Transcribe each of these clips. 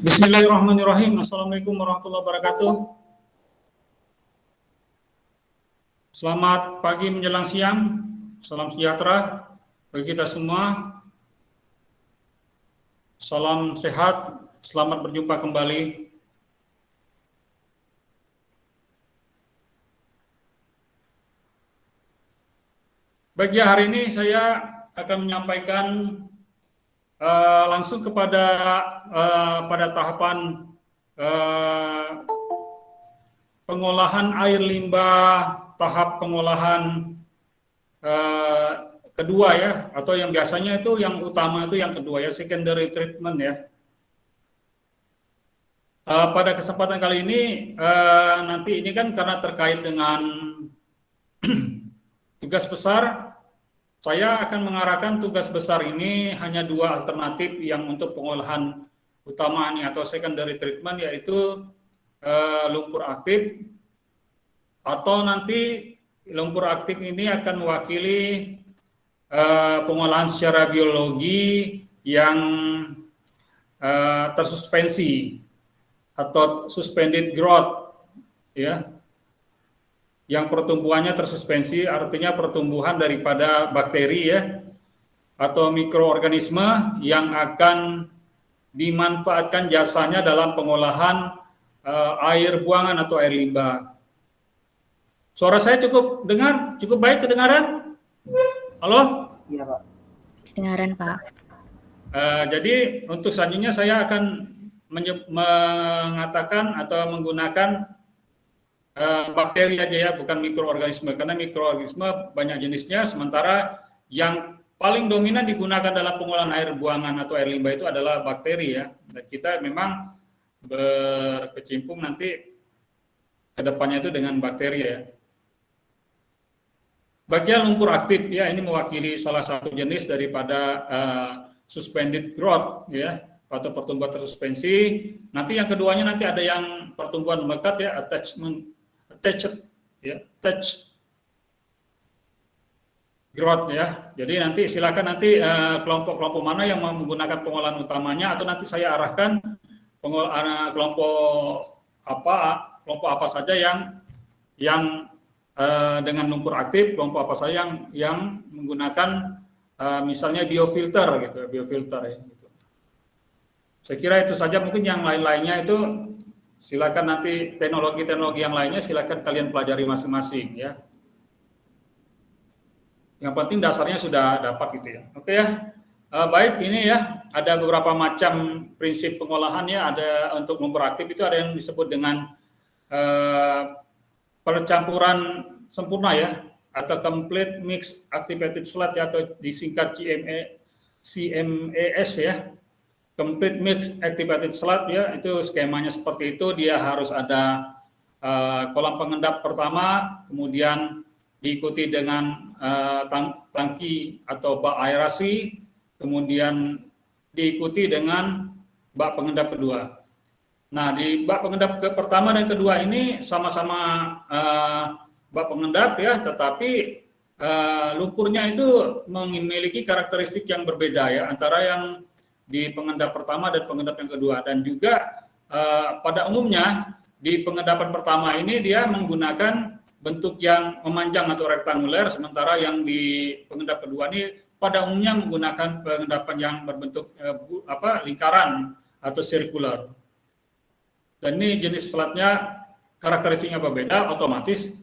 Bismillahirrahmanirrahim. Assalamualaikum warahmatullahi wabarakatuh. Selamat pagi menjelang siang. Salam sejahtera bagi kita semua. Salam sehat. Selamat berjumpa kembali. Bagi hari ini saya akan menyampaikan langsung kepada pada tahapan pengolahan air limbah, tahap pengolahan kedua ya, atau yang biasanya itu yang utama itu yang kedua ya, secondary treatment ya. Pada kesempatan kali ini nanti ini kan karena terkait dengan tugas besar, saya akan mengarahkan tugas besar ini hanya dua alternatif yang untuk pengolahan utama ini atau secondary treatment, yaitu lumpur aktif, atau nanti lumpur aktif ini akan mewakili pengolahan secara biologi yang tersuspensi atau suspended growth ya, yang pertumbuhannya tersuspensi, artinya pertumbuhan daripada bakteri ya, atau mikroorganisme yang akan dimanfaatkan jasanya dalam pengolahan air buangan atau air limbah. Suara saya cukup dengar, cukup baik kedengaran? Halo? Iya, Pak. Kedengaran, Pak. Jadi untuk selanjutnya saya akan mengatakan atau menggunakan bakteri aja ya, bukan mikroorganisme, karena mikroorganisme banyak jenisnya, sementara yang paling dominan digunakan dalam pengolahan air buangan atau air limbah itu adalah bakteri ya. Dan kita memang berkecimpung nanti kedepannya itu dengan bakteri ya. Bagian lumpur aktif ya, ini mewakili salah satu jenis daripada suspended growth ya, atau pertumbuhan tersuspensi. Nanti yang keduanya nanti ada yang pertumbuhan melekat ya, attached growth ya. Jadi nanti silakan nanti kelompok-kelompok mana yang mau menggunakan pengolahan utamanya, atau nanti saya arahkan kelompok apa saja yang dengan lumpur aktif, kelompok apa saja yang menggunakan misalnya biofilter gitu, biofilter ya. Gitu. Saya kira itu saja, mungkin yang lain-lainnya itu silakan nanti teknologi-teknologi yang lainnya silakan kalian pelajari masing-masing ya. Yang penting dasarnya sudah dapat gitu ya. Oke ya. Baik, ini ya ada beberapa macam prinsip pengolahannya. Ada untuk lumpur aktif itu ada yang disebut dengan percampuran sempurna ya, atau complete mix activated sludge ya, atau disingkat CMAS ya. Complete mix activated sludge ya, itu skemanya seperti itu. Dia harus ada kolam pengendap pertama, kemudian diikuti dengan tangki atau bak aerasi, kemudian diikuti dengan bak pengendap kedua. Nah, di bak pengendap pertama dan kedua ini sama-sama bak pengendap ya, tetapi lumpurnya itu memiliki karakteristik yang berbeda ya, antara yang di pengendap pertama dan pengendap yang kedua. Dan juga pada umumnya di pengendapan pertama ini dia menggunakan bentuk yang memanjang atau rektanguler, sementara yang di pengendap kedua ini pada umumnya menggunakan pengendapan yang berbentuk lingkaran atau sirkular. Dan ini jenis sludge-nya karakteristiknya berbeda, otomatis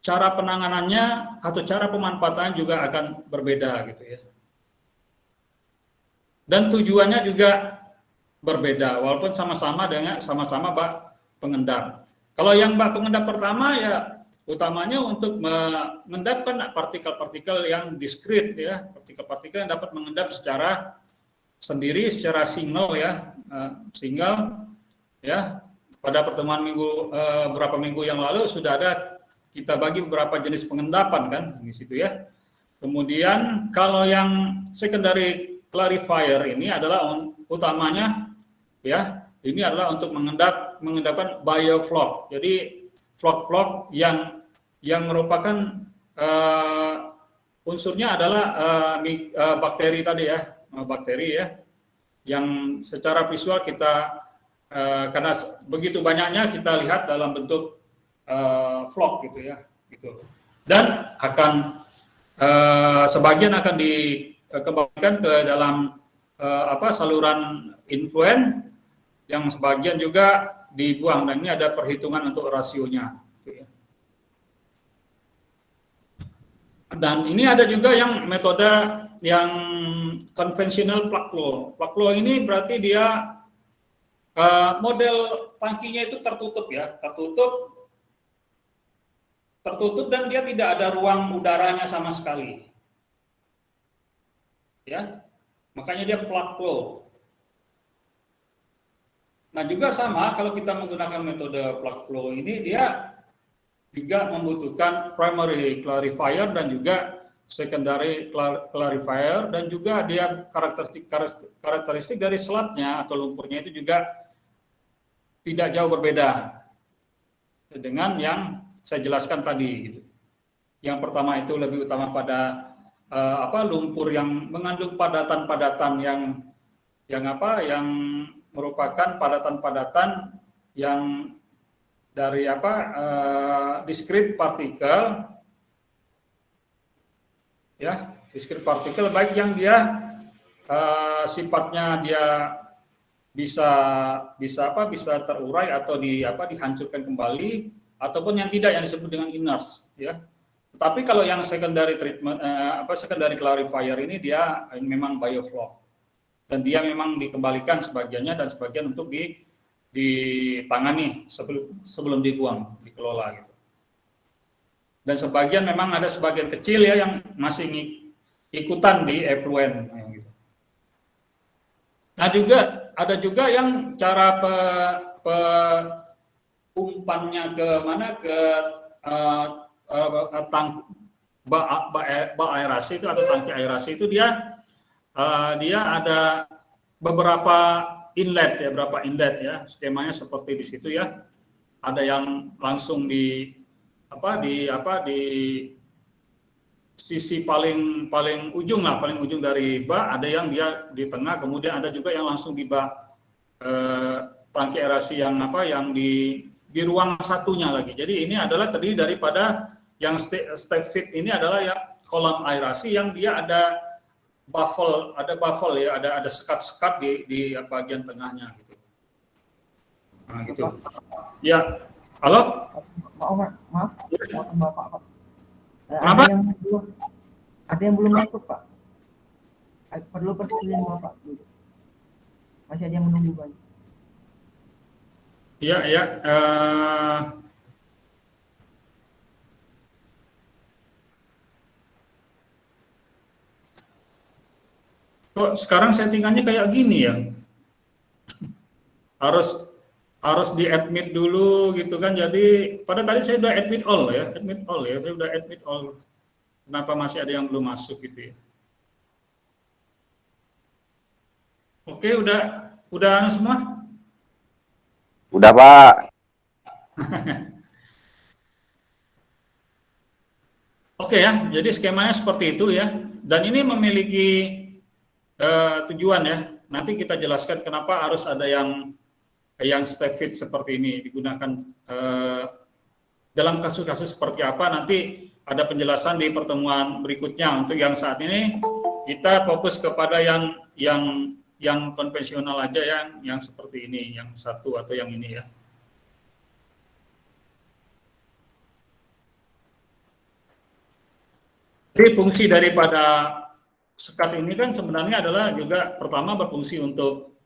cara penanganannya atau cara pemanfaatan juga akan berbeda gitu ya. Dan tujuannya juga berbeda, walaupun sama-sama bak pengendap. Kalau yang bak pengendap pertama ya utamanya untuk mengendapkan partikel-partikel yang diskrit ya, partikel-partikel yang dapat mengendap secara sendiri, secara single ya, single ya. Pada pertemuan beberapa minggu yang lalu sudah ada kita bagi beberapa jenis pengendapan kan di situ ya. Kemudian kalau yang secondary clarifier ini adalah utamanya ya, ini adalah untuk mengendapkan biofloc. Jadi flok-flok yang merupakan unsurnya adalah bakteri tadi ya, bakteri ya. yang secara visual kita karena begitu banyaknya kita lihat dalam bentuk vlog gitu ya, gitu. Dan akan sebagian akan dikembalikan ke dalam saluran influen, yang sebagian juga dibuang, dan ini ada perhitungan untuk rasionya. Gitu ya. Dan ini ada juga yang metode yang konvensional plug flow. Plug flow ini berarti dia model tangkinya itu tertutup ya, tertutup dan dia tidak ada ruang udaranya sama sekali. Ya. Makanya dia plug flow. Nah, juga sama kalau kita menggunakan metode plug flow ini, dia juga membutuhkan primary clarifier dan juga secondary clarifier, dan juga dia karakteristik dari selatnya atau lumpurnya itu juga tidak jauh berbeda dengan yang saya jelaskan tadi. Gitu. Yang pertama itu lebih utama pada lumpur yang mengandung padatan-padatan yang merupakan padatan-padatan yang dari discrete partikel, ya, discrete partikel, baik yang dia sifatnya dia bisa terurai atau dihancurkan kembali, ataupun yang tidak, yang disebut dengan inert, ya. Tetapi kalau yang secondary treatment secondary clarifier ini dia memang bioflow, dan dia memang dikembalikan sebagiannya dan sebagian untuk ditangani sebelum dibuang, dikelola gitu. Dan sebagian memang ada sebagian kecil ya yang masih ikutan di effluent gitu. Nah, ada juga yang cara umpannya ke mana, ke bak aerasi itu atau tangki aerasi itu, dia ada beberapa inlet ya, skemanya seperti di situ ya. Ada yang langsung di sisi paling ujung dari bak, ada yang dia di tengah, kemudian ada juga yang langsung di bak tangki aerasi yang di ruang satunya lagi. Jadi ini adalah terdiri daripada yang step fit ini adalah yang kolam aerasi yang dia ada baffle ya, ada sekat-sekat di bagian tengahnya gitu. Nah, gitu. Ya. Halo? Maaf, Bapak, Pak. Kenapa? Ada yang belum masuk, Pak. Perlu persetujuan Bapak dulu. Masih ada yang menunggu banyak. Iya, ya. Kok sekarang settingannya kayak gini ya? Harus di-admit dulu gitu kan. Jadi pada tadi saya udah admit all ya. Saya udah admit all. Kenapa masih ada yang belum masuk gitu ya? Oke, udah semua? Udah, Pak. Oke ya, jadi skemanya seperti itu ya. Dan ini memiliki tujuan ya. Nanti kita jelaskan kenapa harus ada yang step fit seperti ini digunakan dalam kasus-kasus seperti apa. Nanti ada penjelasan di pertemuan berikutnya. Untuk yang saat ini kita fokus kepada yang konvensional aja, yang seperti ini, yang satu atau yang ini ya. Jadi fungsi daripada sekat ini kan sebenarnya adalah juga pertama berfungsi untuk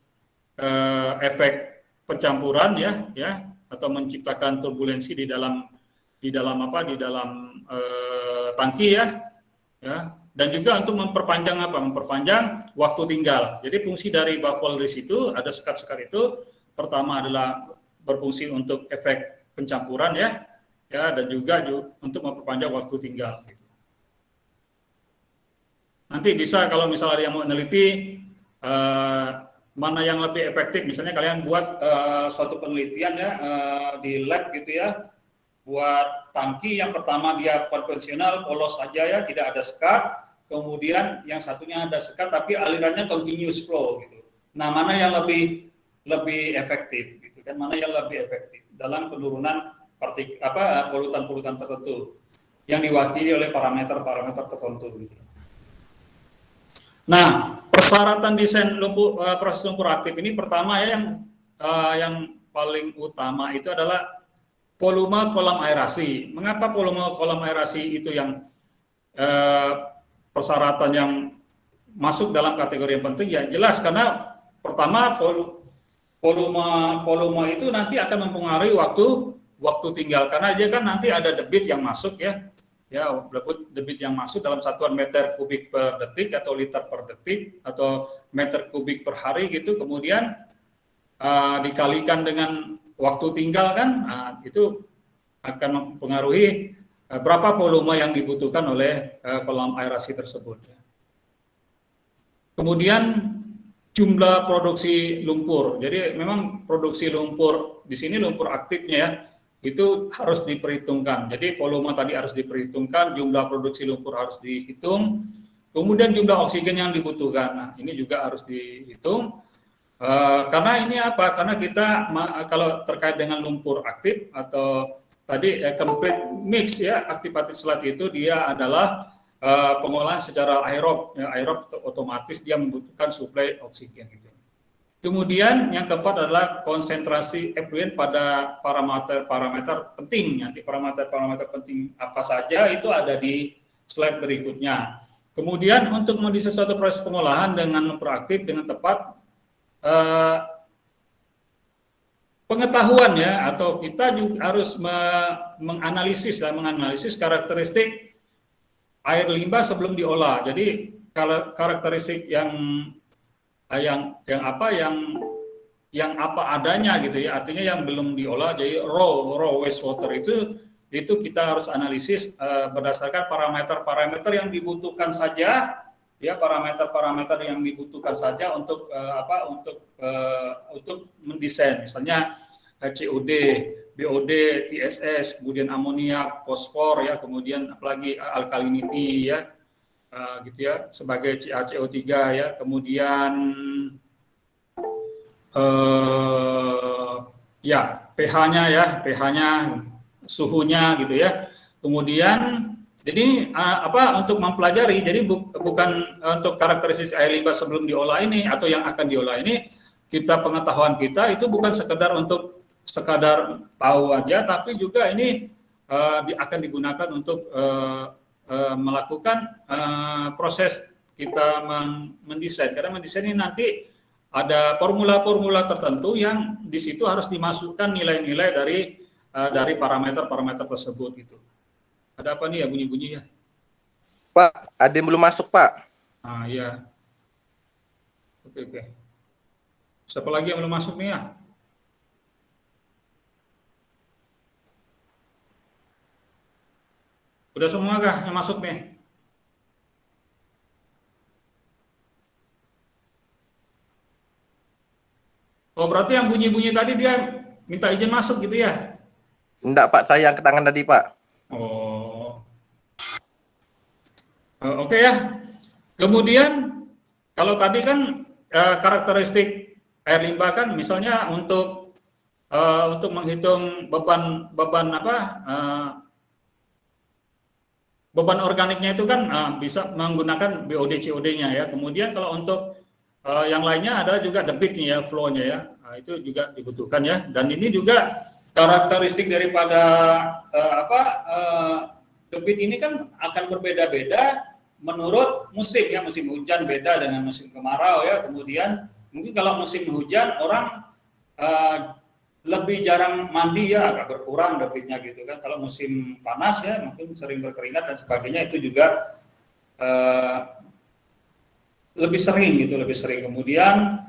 efek pencampuran ya, atau menciptakan turbulensi di dalam tangki ya, dan juga untuk memperpanjang waktu tinggal. Jadi fungsi dari baffle di situ, ada sekat-sekat itu, pertama adalah berfungsi untuk efek pencampuran ya, dan juga untuk memperpanjang waktu tinggal. Nanti bisa kalau misalnya ada yang mau meneliti mana yang lebih efektif, misalnya kalian buat suatu penelitian ya di lab gitu ya, buat tangki yang pertama dia konvensional polos saja ya, tidak ada sekat, kemudian yang satunya ada sekat tapi alirannya continuous flow gitu. Nah, mana yang lebih efektif, gitu kan? Mana yang lebih efektif dalam penurunan polutan-polutan tertentu yang diwakili oleh parameter-parameter tertentu. Gitu. Nah, persyaratan desain proses lumpur aktif ini pertama ya yang paling utama itu adalah volume kolam aerasi. Mengapa volume kolam aerasi itu yang persyaratan yang masuk dalam kategori yang penting? Ya jelas karena pertama volume itu nanti akan mempengaruhi waktu tinggal karena dia kan nanti ada debit yang masuk ya debit yang masuk dalam satuan meter kubik per detik atau liter per detik atau meter kubik per hari gitu, kemudian dikalikan dengan waktu tinggal kan, itu akan mempengaruhi berapa volume yang dibutuhkan oleh kolam aerasi tersebut. Kemudian jumlah produksi lumpur. Jadi memang produksi lumpur di sini lumpur aktifnya ya itu harus diperhitungkan. Jadi volume tadi harus diperhitungkan, jumlah produksi lumpur harus dihitung, kemudian jumlah oksigen yang dibutuhkan. Nah, ini juga harus dihitung. Karena ini apa? Karena kita kalau terkait dengan lumpur aktif atau tadi complete mix ya, activated sludge itu dia adalah pengolahan secara aerob. Ya, aerob otomatis dia membutuhkan suplai oksigen gitu. Kemudian yang keempat adalah konsentrasi effluent pada parameter penting. Nanti parameter penting apa saja itu ada di slide berikutnya. Kemudian untuk mendesain suatu proses pengolahan dengan lumpur aktif dengan tepat, pengetahuan ya atau kita juga harus menganalisis karakteristik air limbah sebelum diolah. Jadi karakteristik yang apa adanya gitu ya, artinya yang belum diolah, jadi raw wastewater itu kita harus analisis berdasarkan parameter-parameter yang dibutuhkan saja ya, parameter-parameter yang dibutuhkan saja untuk untuk mendesain misalnya COD, BOD, TSS, kemudian amoniak, fosfor ya, kemudian apalagi alkalinity ya. Gitu ya, sebagai CaCO3 ya, kemudian ya pH-nya suhunya gitu ya. Kemudian jadi untuk mempelajari, jadi bukan untuk karakteristik air limbah sebelum diolah ini atau yang akan diolah ini, pengetahuan kita itu bukan sekadar tahu aja, tapi juga ini akan digunakan untuk melakukan proses kita mendesain. Karena mendesain ini nanti ada formula-formula tertentu yang di situ harus dimasukkan nilai-nilai dari parameter-parameter tersebut gitu. Ada apa nih ya bunyi-bunyi ya? Pak, ada yang belum masuk, Pak. Iya. Oke. Siapa lagi yang belum masuk nih ya? Udah semua kah yang masuk nih? Oh, berarti yang bunyi-bunyi tadi dia minta izin masuk gitu ya? Enggak, Pak, saya yang ketangan tadi, Pak. Oh. Oke ya. Kemudian kalau tadi kan karakteristik air limbah kan misalnya untuk menghitung beban organiknya itu kan bisa menggunakan BOD COD-nya ya. Kemudian kalau untuk yang lainnya adalah juga debitnya ya, flow-nya ya. Itu juga dibutuhkan ya. Dan ini juga karakteristik daripada debit ini kan akan berbeda-beda menurut musim ya. Musim hujan beda dengan musim kemarau ya. Kemudian mungkin kalau musim hujan orang lebih jarang mandi ya, agak berkurang debitnya gitu kan. Kalau musim panas ya mungkin sering berkeringat dan sebagainya, itu juga lebih sering. Kemudian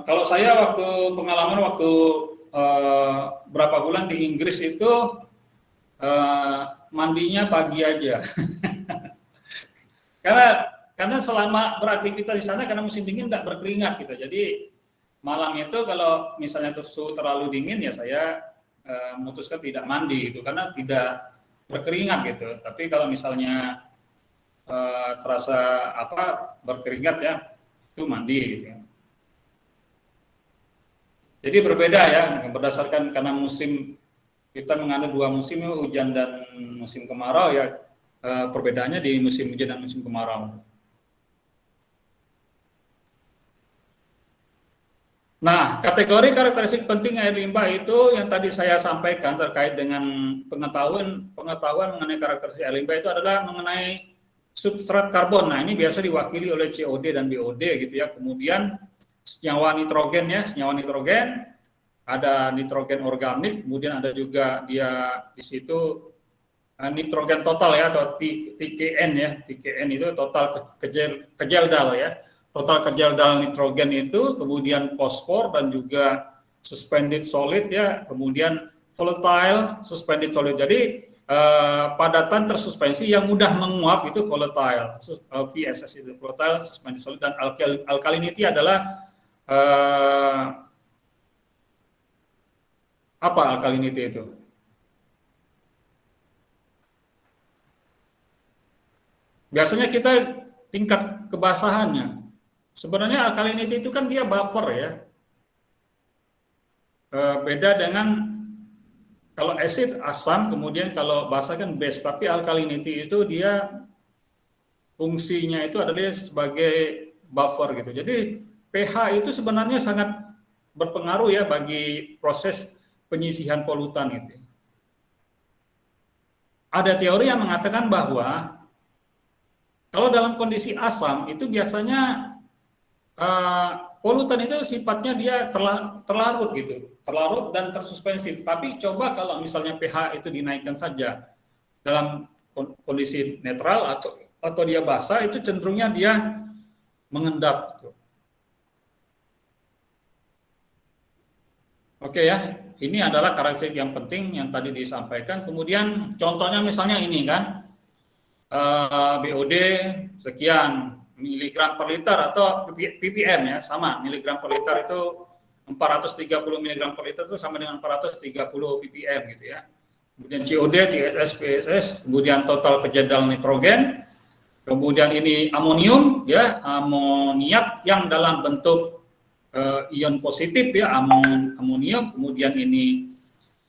kalau saya pengalaman waktu berapa bulan di Inggris itu mandinya pagi aja. karena selama beraktivitas di sana karena musim dingin tidak berkeringat gitu. Jadi malam itu kalau misalnya suhu terlalu dingin ya saya memutuskan tidak mandi gitu karena tidak berkeringat gitu. Tapi kalau misalnya terasa berkeringat ya, itu mandi gitu ya. Jadi berbeda ya, berdasarkan karena musim kita mengandung dua musim, hujan dan musim kemarau ya, perbedaannya di musim hujan dan musim kemarau. Nah, kategori karakteristik penting air limbah itu yang tadi saya sampaikan terkait dengan pengetahuan mengenai karakteristik air limbah itu adalah mengenai substrat karbon. Nah, ini biasa diwakili oleh COD dan BOD gitu ya. Kemudian senyawa nitrogen ya, senyawa nitrogen, ada nitrogen organik, kemudian ada juga dia di situ nitrogen total ya atau TKN ya. TKN itu total kejeldal ya. Total kejeldal nitrogen itu, kemudian fosfor dan juga suspended solid ya, kemudian volatile suspended solid. Jadi padatan tersuspensi yang mudah menguap itu volatile, VSS itu volatile suspended solid, dan alkalinity adalah apa alkalinity itu? Biasanya kita tingkat kebasahannya. Sebenarnya alkalinity itu kan dia buffer ya. Beda dengan kalau acid asam, kemudian kalau basa kan base, tapi alkalinity itu dia fungsinya itu adalah sebagai buffer gitu. Jadi pH itu sebenarnya sangat berpengaruh ya bagi proses penyisihan polutan itu. Ada teori yang mengatakan bahwa kalau dalam kondisi asam itu biasanya polutan itu sifatnya dia terlarut gitu, terlarut dan tersuspensi. Tapi coba kalau misalnya pH itu dinaikkan saja dalam kondisi netral atau dia basah, itu cenderungnya dia mengendap. Gitu. Oke ya, ini adalah karakteristik yang penting yang tadi disampaikan. Kemudian contohnya misalnya ini kan, BOD sekian miligram per liter atau ppm ya, sama miligram per liter itu 430 miligram per liter itu sama dengan 430 ppm gitu ya. Kemudian COD, CSS, PSS, kemudian total kejeldal nitrogen, kemudian ini amonium ya, amoniak yang dalam bentuk ion positif ya, amonium, kemudian ini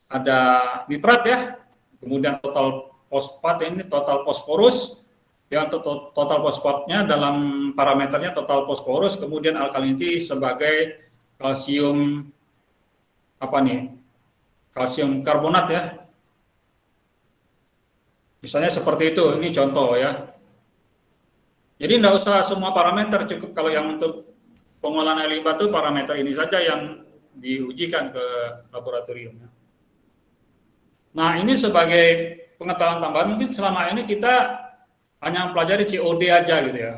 ada nitrat ya, kemudian total fosfat, ini total fosforus ya, untuk total fosfatnya dalam parameternya total fosforus, kemudian alkalinity sebagai kalsium apa nih, kalsium karbonat ya, misalnya seperti itu. Ini contoh ya. Jadi tidak usah semua parameter, cukup kalau yang untuk pengolahan air limbah itu parameter ini saja yang diujikan ke laboratorium. Nah, ini sebagai pengetahuan tambahan, mungkin selama ini kita hanya mempelajari COD aja gitu ya,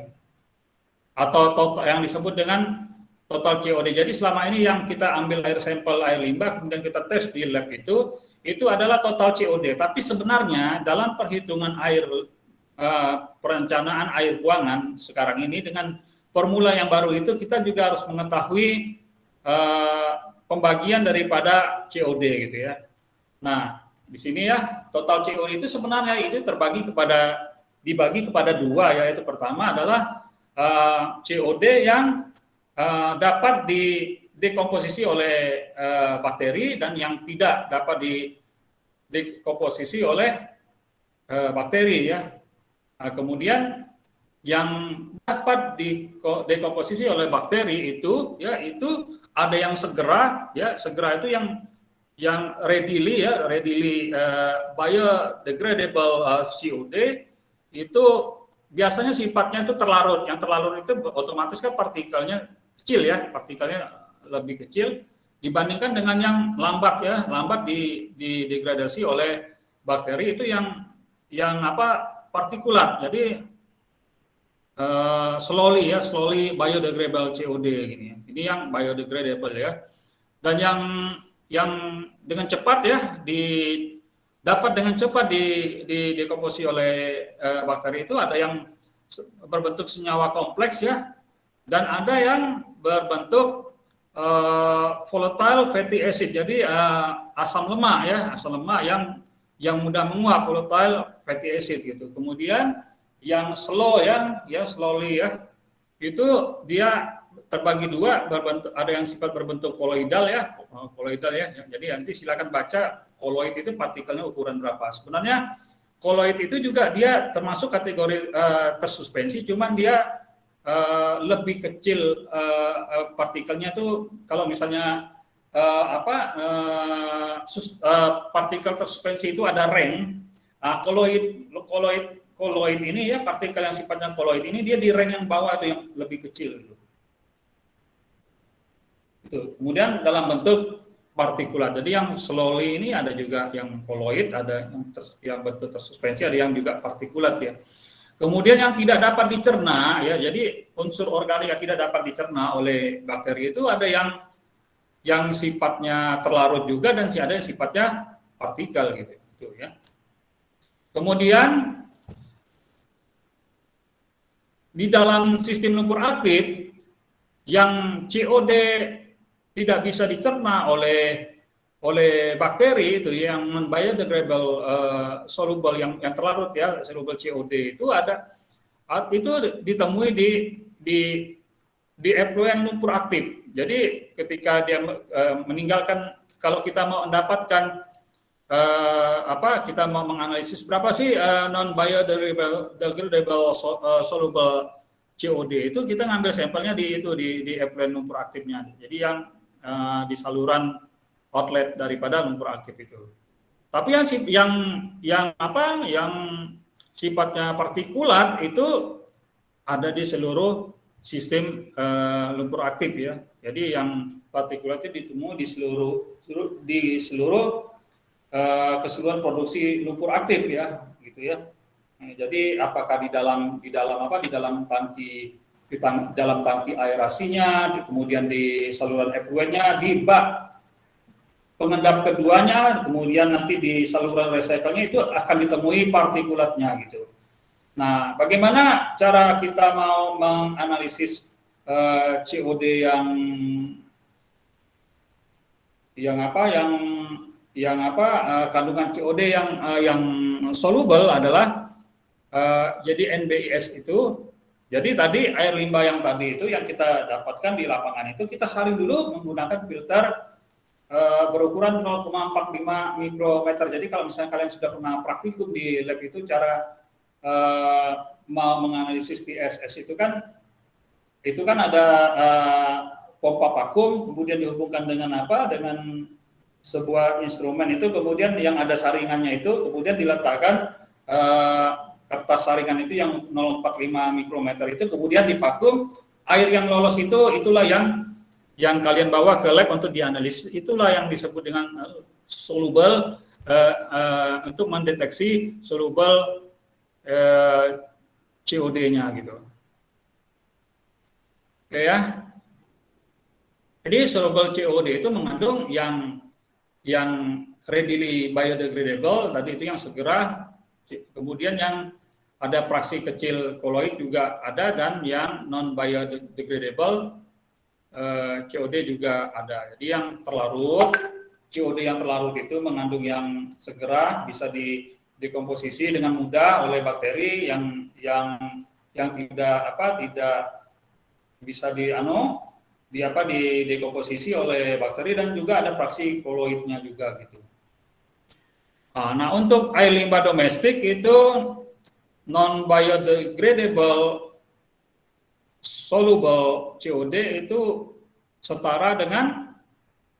atau total, yang disebut dengan total COD. Jadi selama ini yang kita ambil air sampel air limbah kemudian kita tes di lab itu adalah total COD. Tapi sebenarnya dalam perhitungan air perencanaan air buangan sekarang ini dengan formula yang baru itu, kita juga harus mengetahui pembagian daripada COD gitu ya. Nah, di sini ya total COD itu sebenarnya itu dibagi kepada dua, yaitu pertama adalah COD yang dapat didekomposisi oleh bakteri dan yang tidak dapat didekomposisi oleh bakteri ya. Kemudian yang dapat didekomposisi oleh bakteri itu ya, itu ada yang segera ya, segera itu yang readily biodegradable COD itu biasanya sifatnya itu terlarut. Yang terlarut itu otomatis kan partikelnya kecil ya, partikelnya lebih kecil dibandingkan dengan yang lambat ya, lambat didegradasi oleh bakteri itu yang partikulat. Jadi slowly biodegradable COD gini. Ini yang biodegradable ya. Dan yang dengan cepat ya dapat dengan cepat didekomposisi oleh bakteri itu ada yang berbentuk senyawa kompleks ya, dan ada yang berbentuk volatile fatty acid. Jadi asam lemak ya, asam lemak yang mudah menguap, volatile fatty acid gitu. Kemudian yang slow ya slowly ya, itu dia terbagi dua, ada yang sifat berbentuk koloidal ya, Jadi nanti silakan baca koloid itu partikelnya ukuran berapa. Sebenarnya koloid itu juga dia termasuk kategori tersuspensi, cuman dia lebih kecil partikelnya tuh kalau misalnya partikel tersuspensi itu ada ring. Koloid ini ya, partikel yang sifatnya koloid ini dia di ring yang bawah atau yang lebih kecil gitu. Kemudian dalam bentuk partikulat. Jadi yang slowly ini ada juga yang koloid, ada yang bentuk tersuspensi, ada yang juga partikulat ya. Kemudian yang tidak dapat dicerna ya, jadi unsur organik yang tidak dapat dicerna oleh bakteri itu ada yang sifatnya terlarut juga dan ada yang sifatnya partikel gitu ya. Kemudian di dalam sistem lumpur aktif yang COD tidak bisa dicerna oleh bakteri itu yang non-biodegradable soluble yang terlarut ya, soluble COD itu ditemui di effluent lumpur aktif. Jadi ketika dia meninggalkan, kalau kita mau mendapatkan kita mau menganalisis berapa sih non-biodegradable soluble COD itu, kita ngambil sampelnya di effluent lumpur aktifnya. Jadi yang di saluran outlet daripada lumpur aktif itu. Tapi yang sifatnya partikulat itu ada di seluruh sistem lumpur aktif ya. Jadi yang partikulat itu ditemui di seluruh keseluruhan produksi lumpur aktif ya, gitu ya. Nah, jadi apakah di dalam tangki aerasinya, kemudian di saluran effluentnya, di bak pengendap keduanya, kemudian nanti di saluran recycle-nya itu akan ditemui partikulatnya gitu. Nah, bagaimana cara kita mau menganalisis COD kandungan COD yang soluble adalah jadi NBIS itu. Jadi tadi air limbah yang tadi itu yang kita dapatkan di lapangan itu kita saring dulu menggunakan filter berukuran 0,45 mikrometer. Jadi kalau misalnya kalian sudah pernah praktikum di lab itu, cara mau menganalisis TSS itu kan ada pompa vakum, kemudian dihubungkan dengan sebuah instrumen itu, kemudian yang ada saringannya itu, kemudian diletakkan kertas saringan itu yang 0,45 mikrometer itu, kemudian divakum, air yang lolos itulah yang kalian bawa ke lab untuk dianalisis, itulah yang disebut dengan soluble untuk mendeteksi soluble COD-nya gitu. Oke ya. Jadi soluble COD itu mengandung yang readily biodegradable, tadi itu yang segera, kemudian yang ada fraksi kecil koloid juga ada, dan yang non biodegradable COD juga ada. Jadi yang terlarut, COD yang terlarut itu mengandung yang segera bisa dikomposisi dengan mudah oleh bakteri yang tidak bisa didekomposisi oleh bakteri, dan juga ada fraksi koloidnya juga gitu. Nah, untuk air limbah domestik itu non biodegradable soluble COD itu setara dengan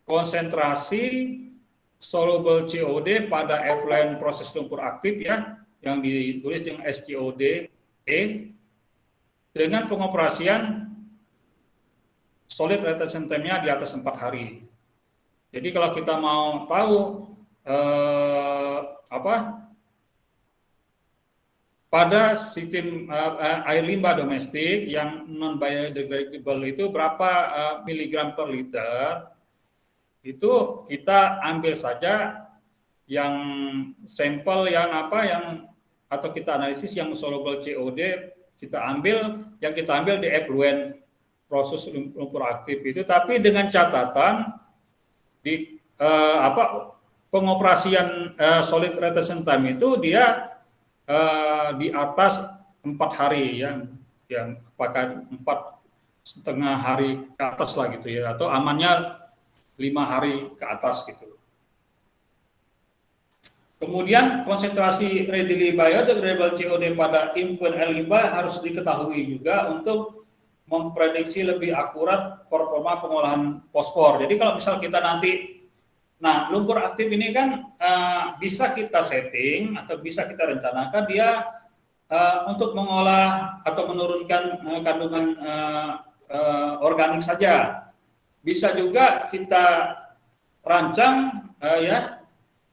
konsentrasi soluble COD pada effluent proses lumpur aktif ya, yang ditulis dengan SCOD dengan pengoperasian solid retention time-nya di atas 4 hari. Jadi kalau kita mau tahu pada sistem air limbah domestik yang non biodegradable itu berapa miligram per liter, itu kita ambil saja yang sampel atau kita analisis yang soluble COD, kita ambil di effluent proses lumpur aktif itu, tapi dengan catatan di pengoperasian solid retention time itu dia di atas 4 hari ya, apakah setengah hari ke atas lah gitu ya, atau amannya 5 hari ke atas gitu. Kemudian konsentrasi readily biodegradable COD pada influent L-limbah harus diketahui juga untuk memprediksi lebih akurat performa pengolahan fosfor. Jadi kalau misal kita nanti, nah lumpur aktif ini kan bisa kita setting atau bisa kita rencanakan dia untuk mengolah atau menurunkan kandungan organik saja. Bisa juga kita rancang ya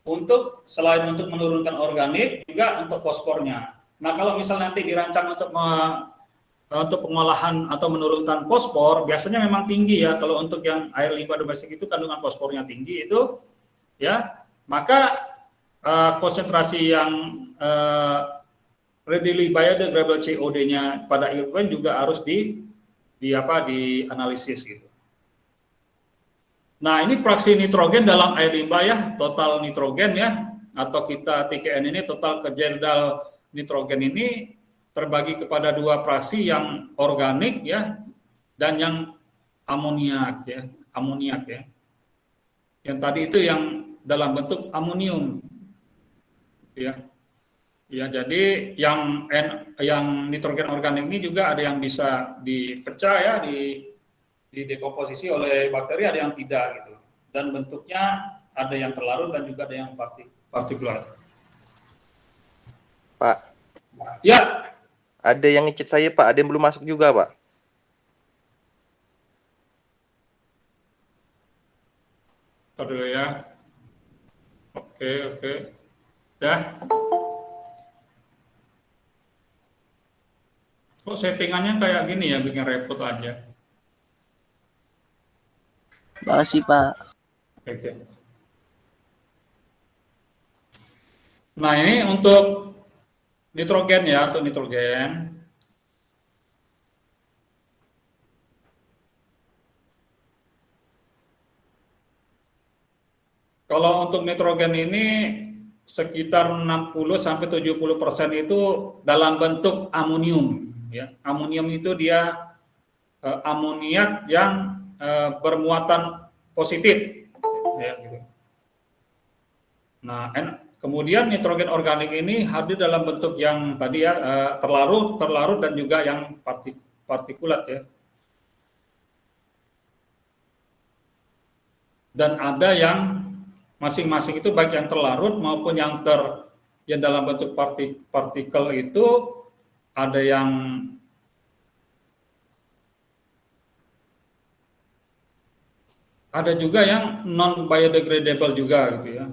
untuk selain untuk menurunkan organik juga untuk fosfornya. Nah kalau misal nanti dirancang untuk pengolahan atau menurunkan fosfor, biasanya memang tinggi ya. Kalau untuk yang air limbah domestik itu kandungan fosfornya tinggi itu, ya maka konsentrasi yang readily biodegradable COD-nya pada effluent juga harus dianalisis gitu. Nah, ini fraksi nitrogen dalam air limbah ya, total nitrogen ya, atau kita TKN ini total kejeldal nitrogen ini terbagi kepada 2 fraksi yang organik ya, dan yang amoniak ya, Yang tadi itu yang dalam bentuk amonium ya. Ya, jadi yang nitrogen organik ini juga ada yang bisa dipecah ya, didekomposisi oleh bakteri, ada yang tidak gitu. Dan bentuknya ada yang terlarut dan juga ada yang partikulat. Pak, Ya, ada yang ngechat saya Pak, ada yang belum masuk juga Pak. ntar dulu ya. Oke. Ya. Kok settingannya kayak gini ya, bikin repot aja. Makasih Pak. Oke. Nah ini untuk nitrogen ya, untuk nitrogen. Kalau untuk nitrogen ini sekitar 60-70% itu dalam bentuk amonium. Ya. Amonium itu dia amoniak yang bermuatan positif. Ya, gitu. Nah, kemudian nitrogen organik ini hadir dalam bentuk yang tadi ya terlarut dan juga yang partikulat ya. Dan ada yang masing-masing itu baik yang terlarut maupun yang dalam bentuk partikel itu ada yang juga yang non biodegradable juga gitu ya.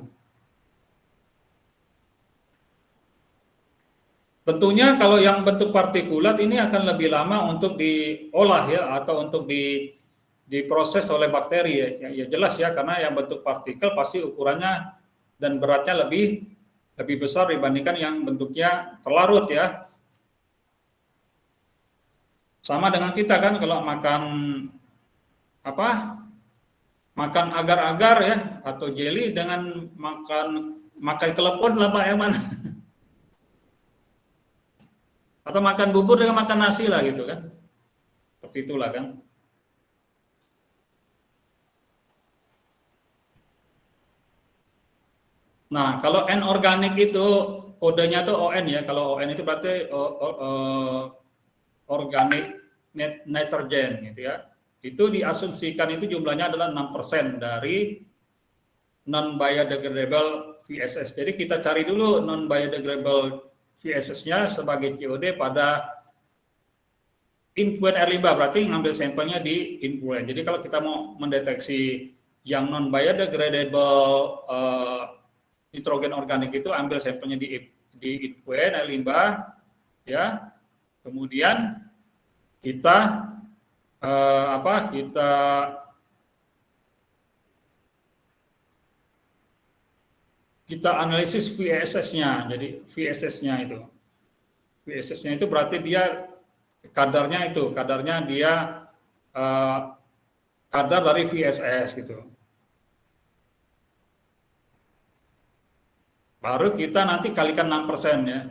Tentunya kalau yang bentuk partikulat ini akan lebih lama untuk diolah ya, atau untuk diproses oleh bakteri ya jelas ya, karena yang bentuk partikel pasti ukurannya dan beratnya lebih besar dibandingkan yang bentuknya terlarut ya. Sama dengan kita kan kalau makan agar-agar ya atau jelly dengan makan telepon lah Pak yang mana? Atau makan bubur dengan makan nasi lah gitu kan. Seperti itulah kan. Nah, kalau N-organik itu kodenya tuh ON ya. Kalau ON itu berarti organic nitrogen gitu ya. Itu diasumsikan itu jumlahnya adalah 6% dari non-biodegradable VSS. Jadi kita cari dulu non-biodegradable VSS-nya sebagai COD pada influent air limbah, berarti ngambil sampelnya di influent. Jadi kalau kita mau mendeteksi yang non-biodegradable nitrogen organik itu, ambil sampelnya di influent air limbah, ya. Kemudian kita kita analisis VSS-nya. Jadi VSS-nya itu berarti dia kadarnya dia kadar dari VSS gitu. Baru kita nanti kalikan 6% ya.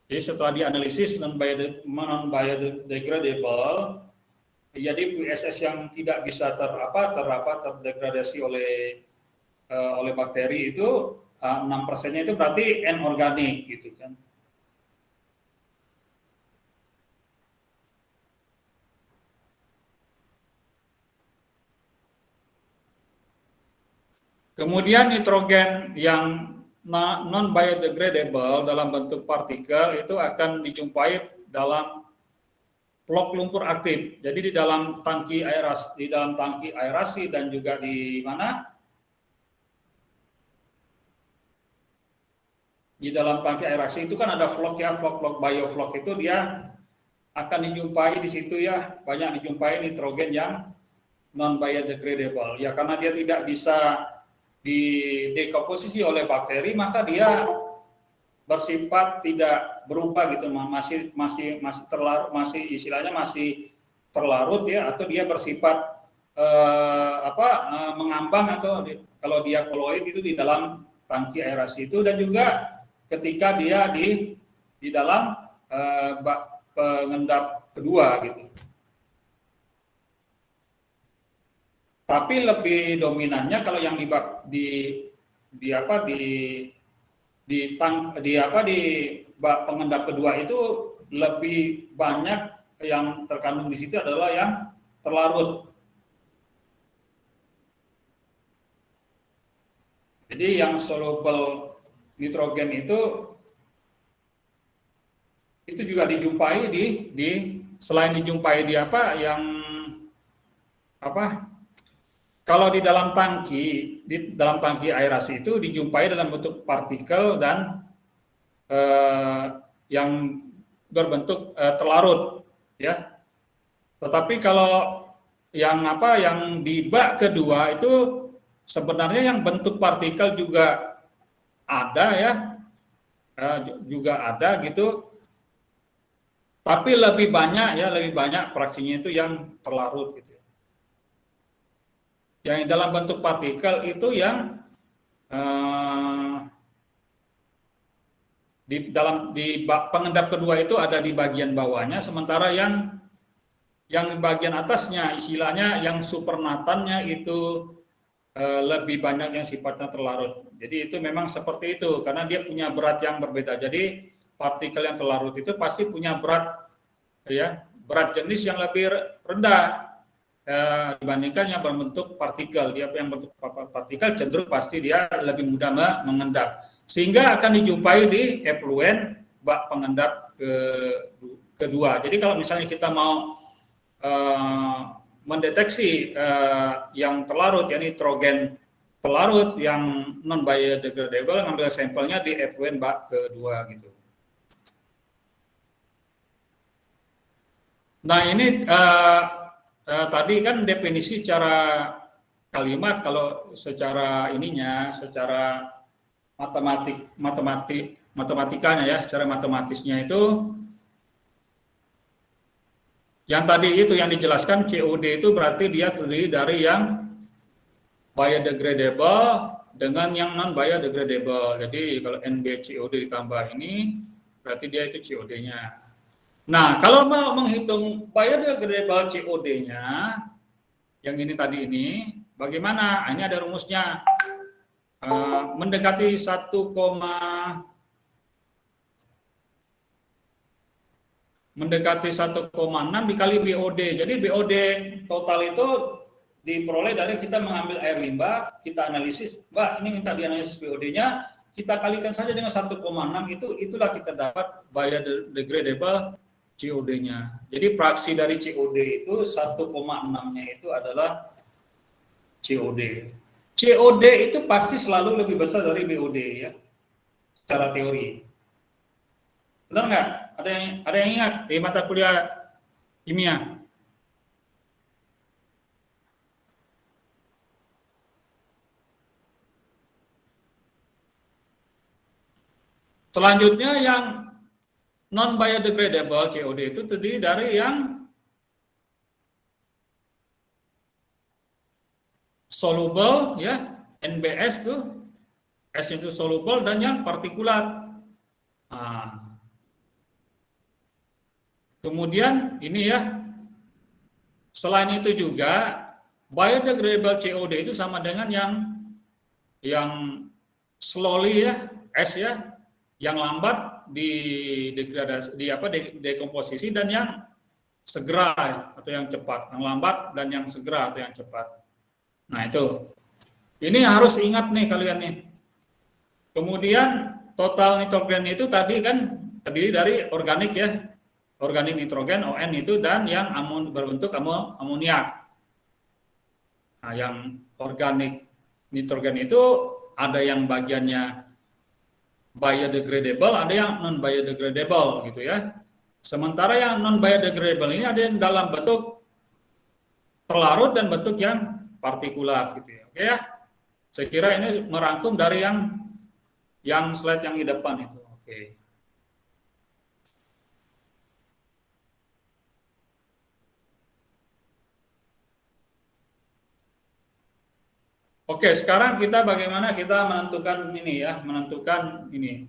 Jadi setelah dianalisis non-biodegradable, Jadi VSS yang tidak bisa terdegradasi oleh bakteri itu 6%-nya itu berarti N-organik gitu kan. Kemudian nitrogen yang non biodegradable dalam bentuk partikel itu akan dijumpai dalam blok lumpur aktif. Jadi di dalam tangki aerasi dan juga di mana? Di dalam tangki aerasi itu kan ada vlog ya, vlog biovlog itu dia akan dijumpai di situ ya, banyak dijumpai nitrogen yang non biodegradable. Ya karena dia tidak bisa didekomposisi oleh bakteri, maka dia bersifat tidak berubah gitu, masih terlarut, istilahnya masih terlarut ya, atau dia bersifat mengambang, atau kalau dia koloid itu di dalam tangki aerasi itu, dan juga ketika dia di dalam bak pengendap kedua gitu. Tapi lebih dominannya kalau yang di bak pengendap kedua itu lebih banyak yang terkandung di situ adalah yang terlarut. Jadi yang soluble nitrogen itu juga dijumpai selain dijumpai kalau di dalam tangki aerasi itu dijumpai dalam bentuk partikel dan yang berbentuk terlarut ya. Tetapi kalau yang di bak kedua itu sebenarnya yang bentuk partikel juga ada ya, gitu. Tapi lebih banyak fraksinya itu yang terlarut gitu. Yang dalam bentuk partikel itu yang di pengendap kedua itu ada di bagian bawahnya, sementara yang di bagian atasnya, istilahnya yang supernatannya itu lebih banyak yang sifatnya terlarut. Jadi itu memang seperti itu karena dia punya berat yang berbeda. Jadi partikel yang terlarut itu pasti punya berat jenis yang lebih rendah dibandingkan yang berbentuk partikel. Dia yang berbentuk partikel cenderung pasti dia lebih mudah mengendap, sehingga akan dijumpai di efluen bak pengendap kedua. Jadi kalau misalnya kita mau mendeteksi yang terlarut, ya nitrogen terlarut yang non biodegradable, ngambil sampelnya di efluen bak kedua gitu. Nah ini tadi kan definisi secara kalimat, kalau secara secara matematikanya ya, secara matematisnya itu yang tadi itu yang dijelaskan COD itu berarti dia terdiri dari yang biodegradable dengan yang non biodegradable. Jadi kalau NbCOD ditambah ini berarti dia itu COD-nya. Nah, kalau mau menghitung biodegradable COD-nya, yang ini tadi ini, bagaimana? Ini ada rumusnya. Mendekati 1,6 dikali BOD. Jadi BOD total itu diperoleh dari kita mengambil air limbah, kita analisis. Mbak, ini minta dianalisis BOD-nya, kita kalikan saja dengan 1,6, itulah kita dapat biodegradable COD-nya. Jadi fraksi dari COD itu 1,6-nya itu adalah COD. COD itu pasti selalu lebih besar dari BOD ya, secara teori. Benar nggak? Ada yang ingat di mata kuliah kimia? Selanjutnya yang non biodegradable COD itu terdiri dari yang soluble ya, NBS tuh, S itu soluble, dan yang partikulat. Nah, kemudian ini ya, selain itu juga biodegradable COD itu sama dengan yang slowly ya, S ya, yang lambat di degradasi dekomposisi dan yang segera ya, atau yang cepat, yang lambat dan yang segera atau yang cepat. Nah, itu. Ini harus ingat nih kalian nih. Kemudian total nitrogen itu tadi kan terdiri dari organik ya. Organik nitrogen ON itu dan yang berbentuk amoniak. Nah, yang organik nitrogen itu ada yang bagiannya biodegradable, ada yang non biodegradable gitu ya. Sementara yang non biodegradable ini ada yang dalam bentuk terlarut dan bentuk yang partikulat gitu ya. Oke ya. Saya kira ini merangkum dari yang slide yang di depan itu. Oke. Oke, sekarang kita bagaimana kita menentukan ini ya, menentukan ini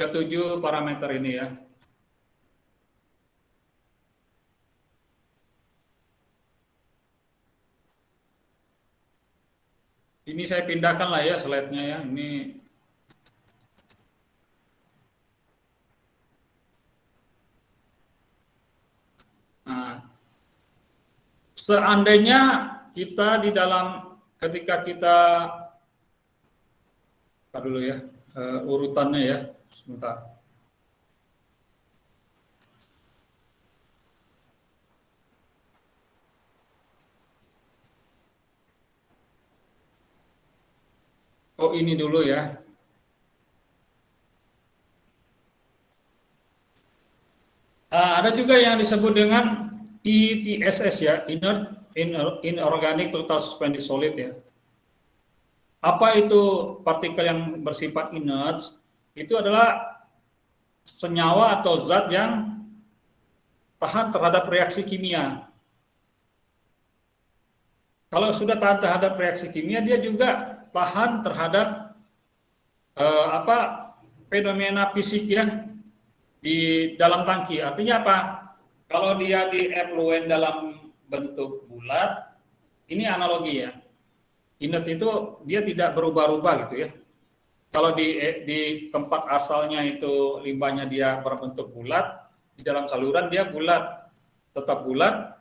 ketujuh parameter ini ya. Ini saya pindahkan lah ya slide-nya ya. Ini nah, seandainya kita di dalam ketika kita dulu ya urutannya ya sebentar. Oh ini dulu ya. Ada juga yang disebut dengan ITSS ya, inorganic total suspended solid ya. Apa itu partikel yang bersifat inert? Itu adalah senyawa atau zat yang tahan terhadap reaksi kimia. Kalau sudah tahan terhadap reaksi kimia, dia juga tahan terhadap fenomena fisik ya di dalam tangki. Artinya apa? Kalau dia di efluen dalam bentuk bulat, ini analogi ya. Inert itu dia tidak berubah-ubah gitu ya. Kalau di tempat asalnya itu limbahnya dia berbentuk bulat, di dalam saluran dia bulat, tetap bulat,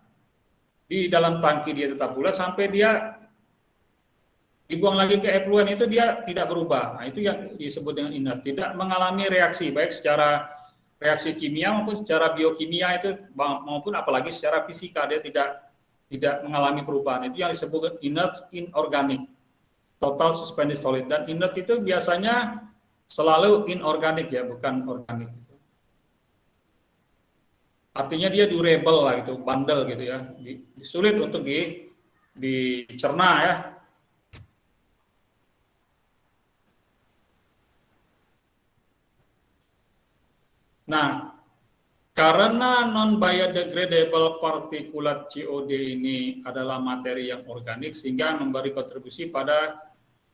di dalam tangki dia tetap bulat sampai dia dibuang lagi ke efluen itu dia tidak berubah. Nah, itu yang disebut dengan inert, tidak mengalami reaksi baik secara reaksi kimia maupun secara biokimia itu maupun apalagi secara fisika dia tidak mengalami perubahan. Itu yang disebut inert inorganic total suspended solid, dan inert itu biasanya selalu inorganic ya, bukan organik. Artinya dia durable lah gitu, bandel gitu ya, sulit untuk dicerna ya. Nah, karena non-biodegradable particulate COD ini adalah materi yang organik sehingga memberi kontribusi pada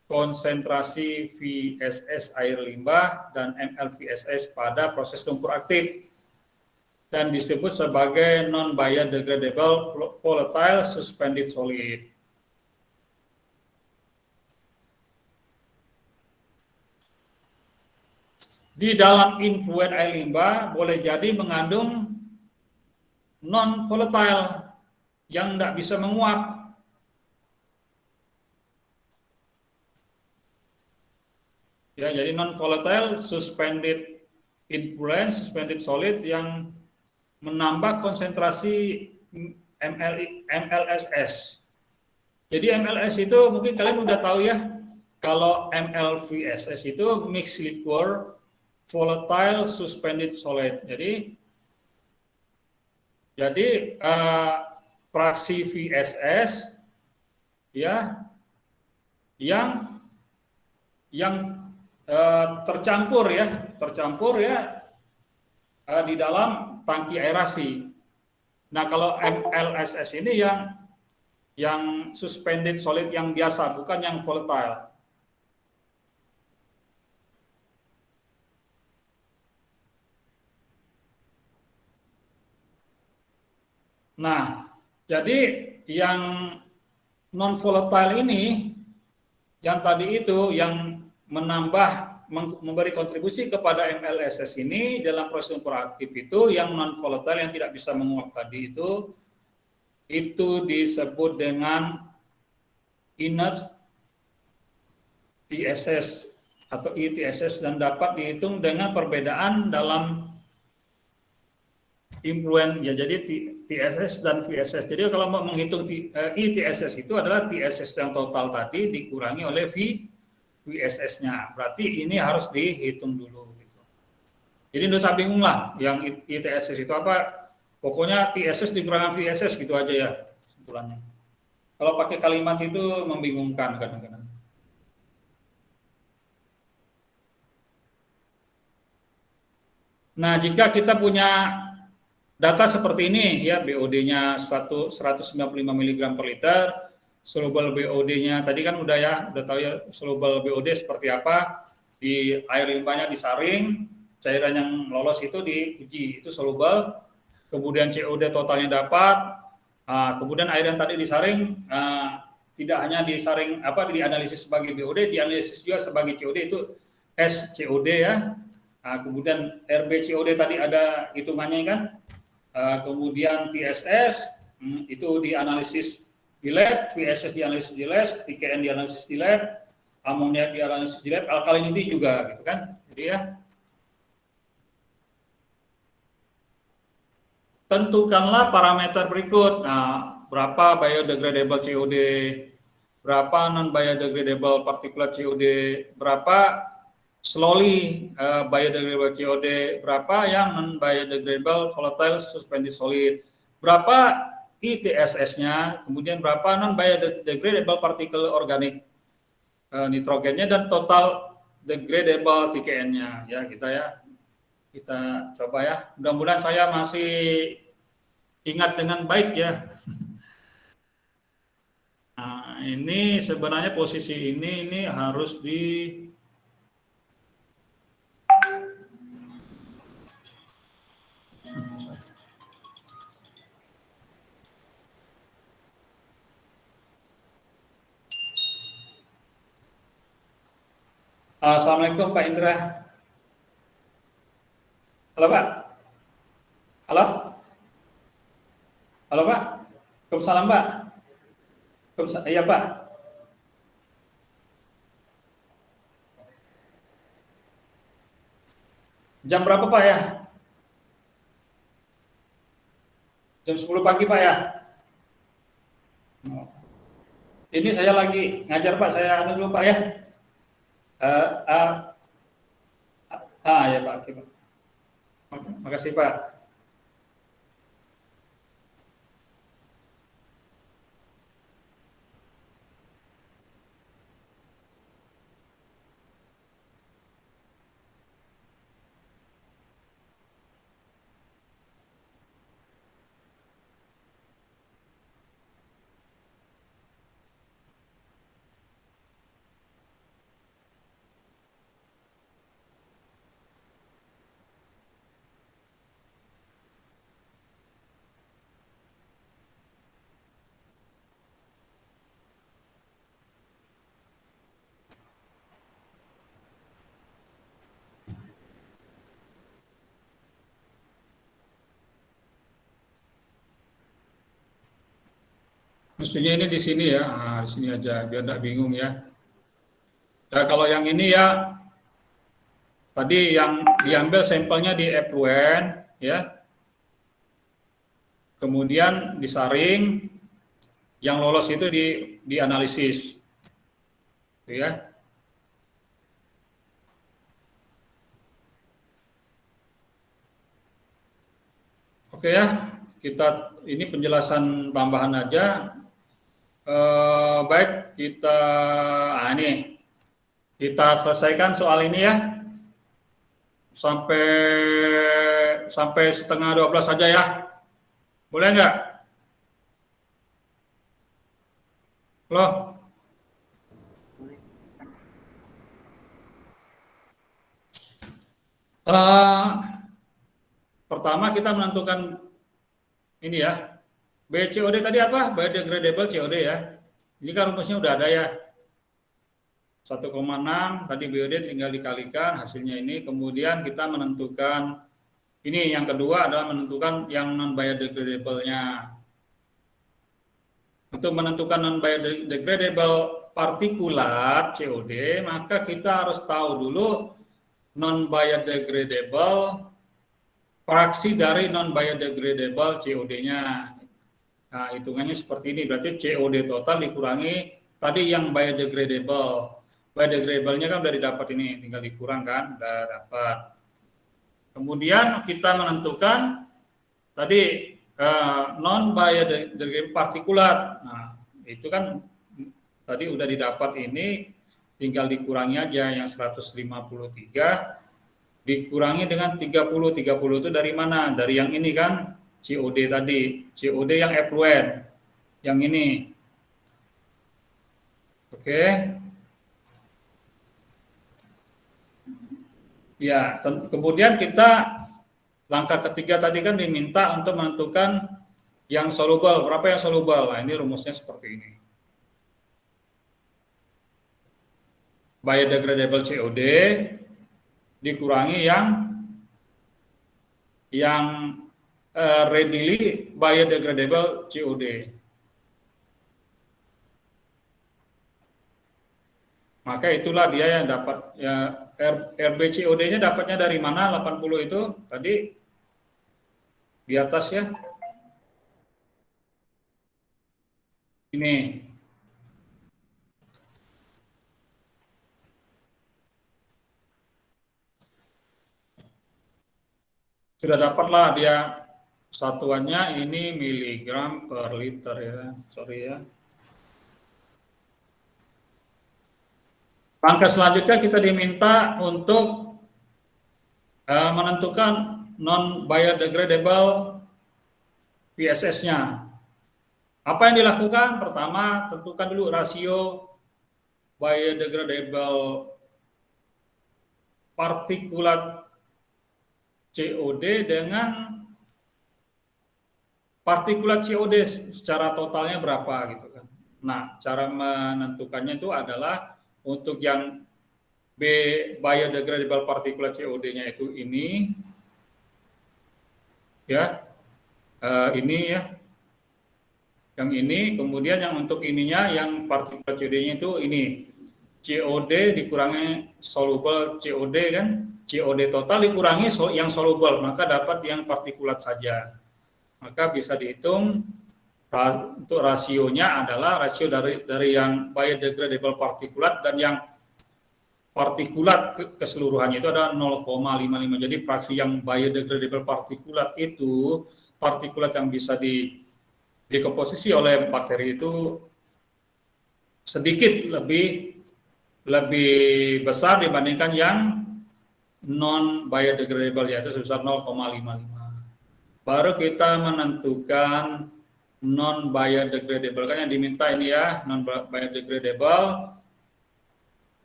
konsentrasi VSS air limbah dan MLVSS pada proses lumpur aktif dan disebut sebagai non-biodegradable volatile suspended solid. Di dalam influen air limbah boleh jadi mengandung non-volatile yang tidak bisa menguap. Ya, jadi non-volatile suspended influent, suspended solid yang menambah konsentrasi MLSS. Jadi MLS itu mungkin kalian udah tahu ya, kalau MLVSS itu mixed liquor volatile suspended solid. Jadi fraksi VSS ya yang tercampur ya di dalam tangki aerasi. Nah, kalau MLSS ini yang suspended solid yang biasa, bukan yang volatile. Nah, Jadi yang non volatile ini, yang tadi itu yang memberi kontribusi kepada MLSS ini dalam proses proaktif itu yang non volatile yang tidak bisa menguap tadi itu disebut dengan inert TSS atau ITSS dan dapat dihitung dengan perbedaan dalam influen ya, jadi TSS dan VSS. Jadi kalau mau menghitung ITSS itu adalah TSS yang total tadi dikurangi oleh VSS-nya. Berarti ini harus dihitung dulu gitu. Jadi nggak usah bingung lah yang ITSS itu apa. Pokoknya TSS dikurangi VSS gitu aja ya kesimpulannya. Kalau pakai kalimat itu membingungkan kadang-kadang. Nah, jika kita punya data seperti ini ya, BOD-nya 195 mg per liter, soluble BOD-nya tadi kan udah tahu ya soluble BOD seperti apa, di air limbahnya disaring, cairan yang lolos itu diuji, itu soluble, kemudian COD totalnya dapat, kemudian air yang tadi disaring tidak hanya disaring dianalisis sebagai BOD, dianalisis juga sebagai COD, itu SCOD ya. Kemudian RBCOD tadi ada hitungannya kan, kemudian TSS itu dianalisis di lab, VSS dianalisis di lab, TKN dianalisis di lab, amonia dianalisis di lab, alkalinity juga gitu kan. Jadi ya, tentukanlah parameter berikut. Nah, berapa biodegradable COD, berapa non biodegradable particulate COD, berapa slowly biodegradable COD, berapa yang non-biodegradable volatile suspended solid, berapa ITSS-nya, kemudian berapa non-biodegradable particle organic nitrogennya, dan total degradable TKN-nya. Ya, kita coba ya. Mudah-mudahan saya masih ingat dengan baik ya. Nah, ini sebenarnya posisi ini harus Assalamualaikum Pak Indra. Halo Pak. Halo. Halo Pak. Waalaikumsalam Pak. Iya Pak. Jam berapa Pak ya? Jam 10 pagi Pak ya? Ini saya lagi ngajar Pak, saya dulu Pak ya. Ya Pak, oke Pak. Makasih Pak. Mestinya ini di sini ya, di sini aja biar tidak bingung ya. Nah, kalau yang ini ya, tadi yang diambil sampelnya di effluent ya, kemudian disaring, yang lolos itu dianalisis, gitu ya. Oke ya, kita ini penjelasan tambahan aja. Baik, ini kita selesaikan soal ini ya, sampai setengah 12 saja ya, boleh nggak? Loh, pertama kita menentukan ini ya, BCOD tadi apa? Biodegradable COD ya. Ini kan rumusnya udah ada ya. 1,6 tadi BOD tinggal dikalikan hasilnya ini. Kemudian kita menentukan ini yang kedua adalah menentukan yang non biodegradable-nya. Untuk menentukan non biodegradable partikulat COD, maka kita harus tahu dulu non biodegradable fraksi dari non biodegradable COD-nya. Nah, hitungannya seperti ini, berarti COD total dikurangi tadi yang biodegradable. Biodegradable-nya kan udah didapat ini, tinggal dikurang kan, udah dapat. Kemudian kita menentukan tadi non biodegradable partikulat. Nah, itu kan tadi udah didapat ini, tinggal dikurangi aja yang 153 dikurangi dengan 30. 30 itu dari mana? Dari yang ini kan, COD tadi. COD yang effluent. Yang ini. Oke. Ya, kemudian kita langkah ketiga tadi kan diminta untuk menentukan yang soluble. Berapa yang soluble? Nah, ini rumusnya seperti ini. Biodegradable COD dikurangi yang readily biodegradable COD. Maka itulah dia yang dapat ya, RBCOD-nya dapatnya dari mana? 80 itu tadi di atas ya. Ini. Sudah dapatlah dia satuannya ini miligram per liter ya. Sorry ya. Langkah selanjutnya kita diminta untuk menentukan non biodegradable PSS-nya. Apa yang dilakukan? Pertama, tentukan dulu rasio biodegradable partikulat COD dengan partikulat COD secara totalnya berapa gitu kan. Nah, cara menentukannya itu adalah untuk yang biodegradable particulate COD-nya itu ini, ya, ini ya, yang ini. Kemudian yang untuk ininya, yang particulate COD-nya itu ini, COD dikurangi soluble COD kan, COD total dikurangi yang soluble, maka dapat yang partikulat saja. Maka bisa dihitung. Untuk rasionya adalah rasio dari yang biodegradable partikulat dan yang partikulat keseluruhannya itu ada 0,55. Jadi fraksi yang biodegradable partikulat itu, partikulat yang bisa dikomposisi oleh bakteri itu sedikit lebih besar dibandingkan yang non biodegradable, yaitu sebesar 0,55. Baru kita menentukan non biodegradable, kan yang diminta ini ya, non biodegradable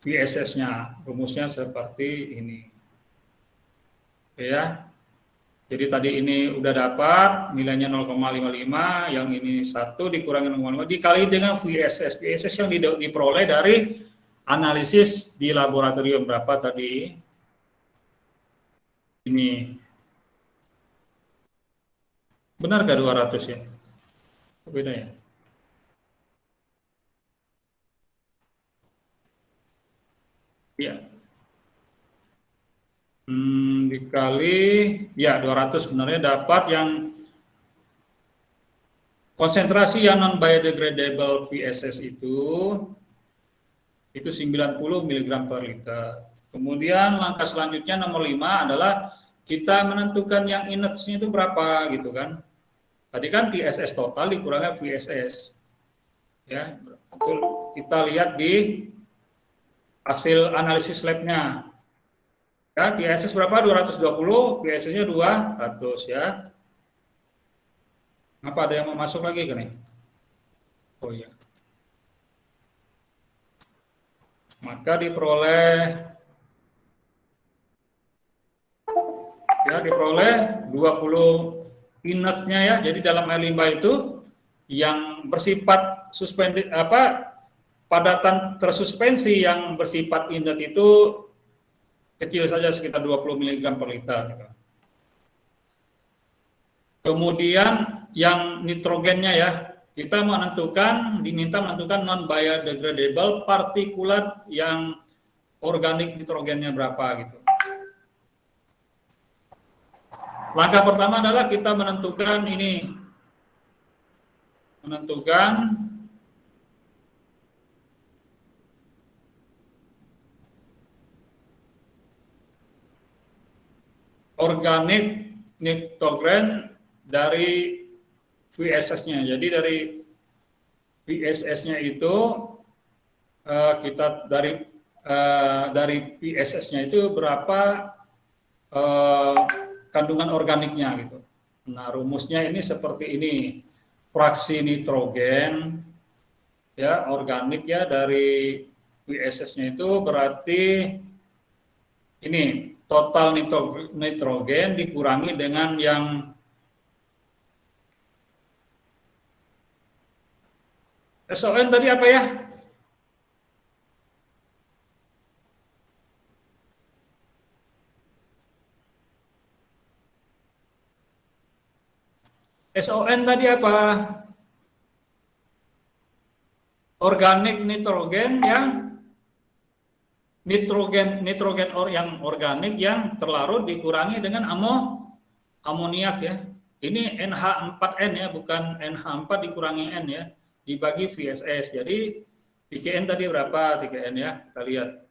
VSS-nya. Rumusnya seperti ini. Ya. Jadi tadi ini udah dapat nilainya 0,55, yang ini 1 dikurangi 0,5 dikali dengan VSS. VSS yang diperoleh dari analisis di laboratorium berapa tadi? Ini. Benar nggak 200 ya? Beda ya. Iya. Dikali ya 200 sebenarnya dapat yang konsentrasi yang non biodegradable VSS itu 90 mg per liter. Kemudian langkah selanjutnya nomor 5 adalah kita menentukan yang inertnya itu berapa gitu kan. Tadi kan TSS total dikurangi VSS. Ya, betul. Kita lihat di hasil analisis labnya. Ya, TSS berapa? 220, VSS-nya 200 ya. Apa ada yang mau masuk lagi kan nih? Oh iya. Maka diperoleh 20 inatnya ya. Jadi dalam air limbah itu yang bersifat suspended padatan tersuspensi yang bersifat inert itu kecil saja sekitar 20 mg per liter. Kemudian yang nitrogennya ya, kita diminta menentukan non-biodegradable partikulat yang organik nitrogennya berapa gitu. Langkah pertama adalah kita menentukan organik nitrogen dari VSS-nya. Jadi dari VSS-nya itu kita dari VSS-nya itu berapa kandungan organiknya gitu. Nah, rumusnya ini seperti ini. Fraksi nitrogen ya organik ya dari VSS-nya itu berarti ini total nitrogen dikurangi dengan yang SON tadi apa ya? SON tadi apa? Organik nitrogen yang yang organik yang terlarut dikurangi dengan amoniak ya. Ini NH4N ya, bukan NH4 dikurangi N ya, dibagi VSS. Jadi 3N tadi berapa 3N ya? Kita lihat.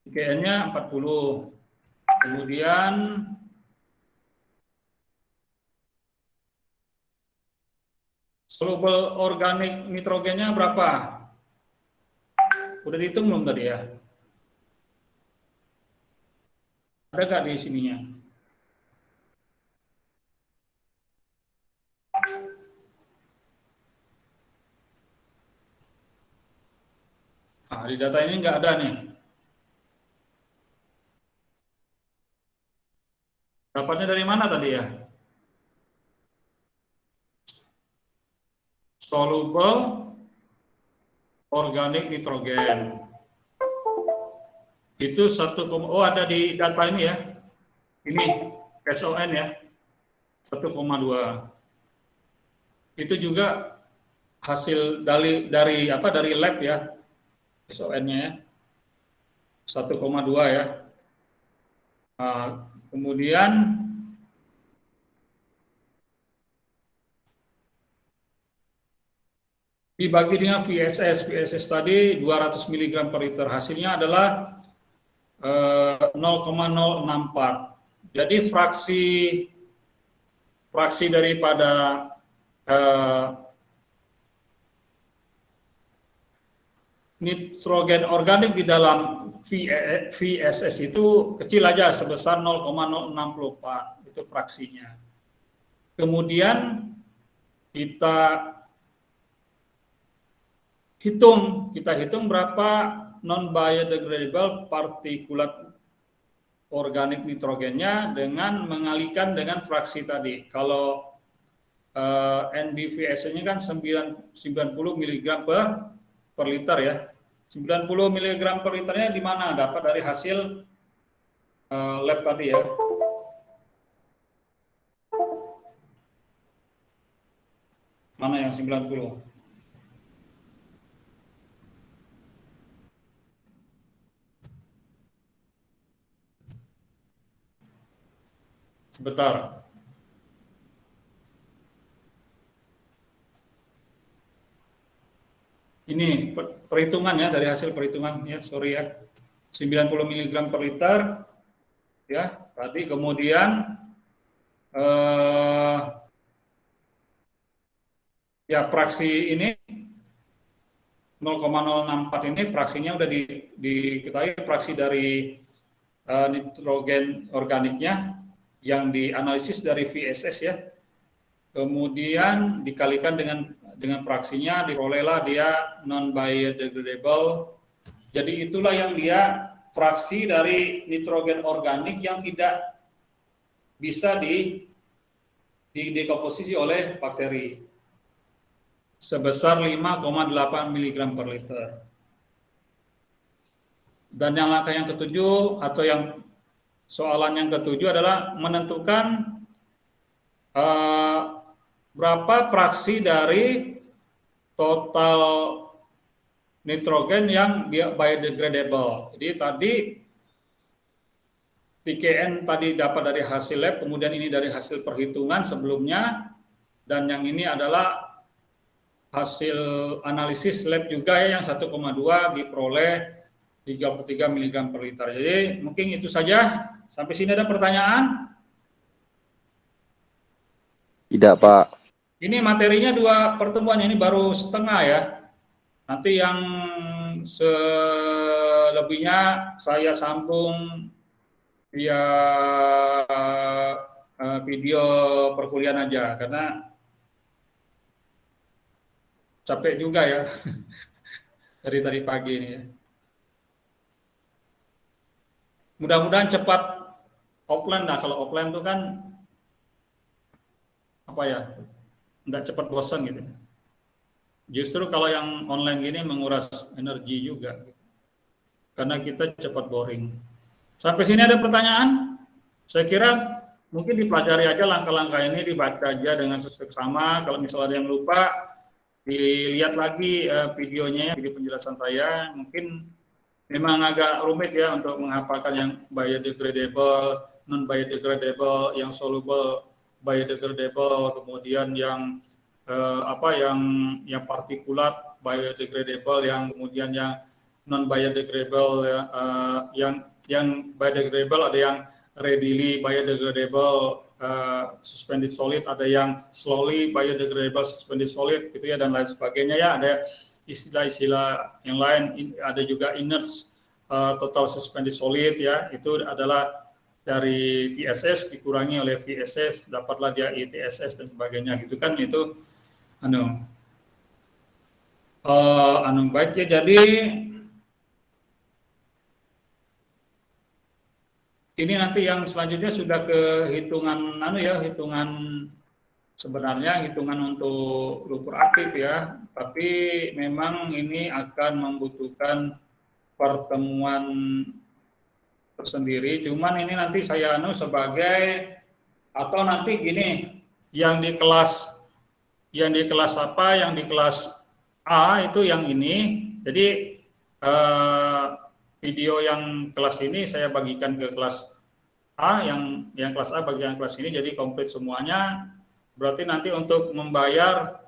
3N-nya 40. Kemudian soluble organik nitrogennya berapa? Udah dihitung belum tadi ya? Ada nggak di sininya? Nah, di data ini nggak ada nih. Dapatnya dari mana tadi ya? Soluble organik nitrogen. Itu ada di data ini ya. Ini SON ya. 1,2. Itu juga hasil dari lab ya. SON-nya ya. 1,2 ya. Nah, kemudian dibagi dengan VSS tadi 200 mg per liter. Hasilnya adalah 0,064. Jadi fraksi daripada nitrogen organik di dalam VSS itu kecil aja sebesar 0,064 itu fraksinya. Kemudian kita hitung berapa non-biodegradable partikulat organik nitrogennya dengan mengalihkan dengan fraksi tadi. Kalau NBVS-nya kan 90 mg per liter ya. 90 mg per liternya di mana? Dapat dari hasil lab tadi ya. Mana yang 90? Sebentar. Ini perhitungan ya, dari hasil perhitungan ya, sorry ya. 90 mg per liter ya, tadi kemudian ya fraksi ini 0,064 ini fraksinya udah diketahui fraksi dari nitrogen organiknya yang dianalisis dari VSS ya. Kemudian dikalikan dengan fraksinya, diperolehlah dia non-biodegradable. Jadi itulah yang dia fraksi dari nitrogen organik yang tidak bisa didekomposisi oleh bakteri. sebesar 5,8 mg per liter. Dan yang langkah yang ketujuh atau yang soalan yang ketujuh adalah menentukan berapa fraksi dari total nitrogen yang biodegradable. Jadi tadi PKN tadi dapat dari hasil lab, kemudian ini dari hasil perhitungan sebelumnya, dan yang ini adalah hasil analisis lab juga ya, yang 1,2 diperoleh 33 mg per liter. Jadi mungkin itu saja. Sampai sini ada pertanyaan? Tidak, Pak. Ini materinya 2 pertemuan, ini baru setengah ya. Nanti yang selebihnya saya sambung via video perkuliahan aja, karena capek juga ya dari tadi pagi ini ya. Mudah-mudahan cepat offline. Nah, kalau offline itu kan apa ya, nggak cepat bosan gitu. Justru kalau yang online gini menguras energi juga, karena kita cepat boring. Sampai sini ada pertanyaan? Saya kira mungkin dipelajari aja langkah-langkah ini, dibaca aja dengan seksama. Kalau misalnya ada yang lupa, dilihat lagi videonya, video penjelasan saya. Mungkin memang agak rumit ya untuk menghafalkan yang biodegradable, non biodegradable, yang soluble biodegradable, kemudian yang yang partikulat biodegradable, yang kemudian yang non biodegradable ya, yang biodegradable ada yang readily biodegradable suspended solid, ada yang slowly biodegradable suspended solid gitu ya, dan lain sebagainya ya. Ada istilah-istilah yang lain, ada juga inert total suspended solid ya, itu adalah dari TSS dikurangi oleh VSS, dapatlah dia ITSS dan sebagainya gitu kan. Itu baik ya. Jadi ini nanti yang selanjutnya sudah ke hitungan hitungan sebenarnya hitungan untuk lumpur aktif ya, tapi memang ini akan membutuhkan pertemuan tersendiri. Cuman ini nanti saya sebagai, atau nanti gini, yang di kelas apa, yang di kelas A itu yang ini. Jadi video yang kelas ini saya bagikan ke kelas A, yang kelas A bagi yang kelas ini, jadi komplit semuanya. Berarti nanti untuk membayar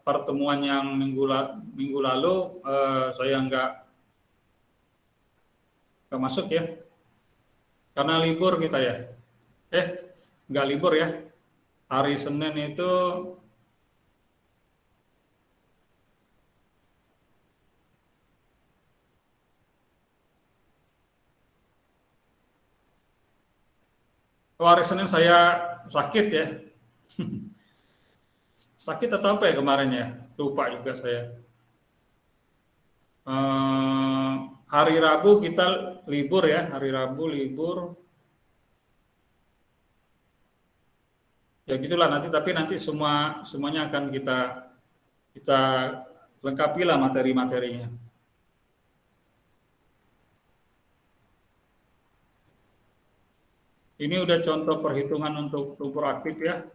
pertemuan yang minggu lalu saya nggak masuk ya, karena libur kita ya. Nggak libur ya, hari Senin itu hari Senin saya sakit ya. Sakit atau apa ya kemarin ya, lupa juga saya. Hari Rabu kita libur ya, hari Rabu libur. Ya gitulah nanti, tapi nanti semuanya akan kita lengkapi lah materi-materinya. Ini udah contoh perhitungan untuk lumpur aktif ya.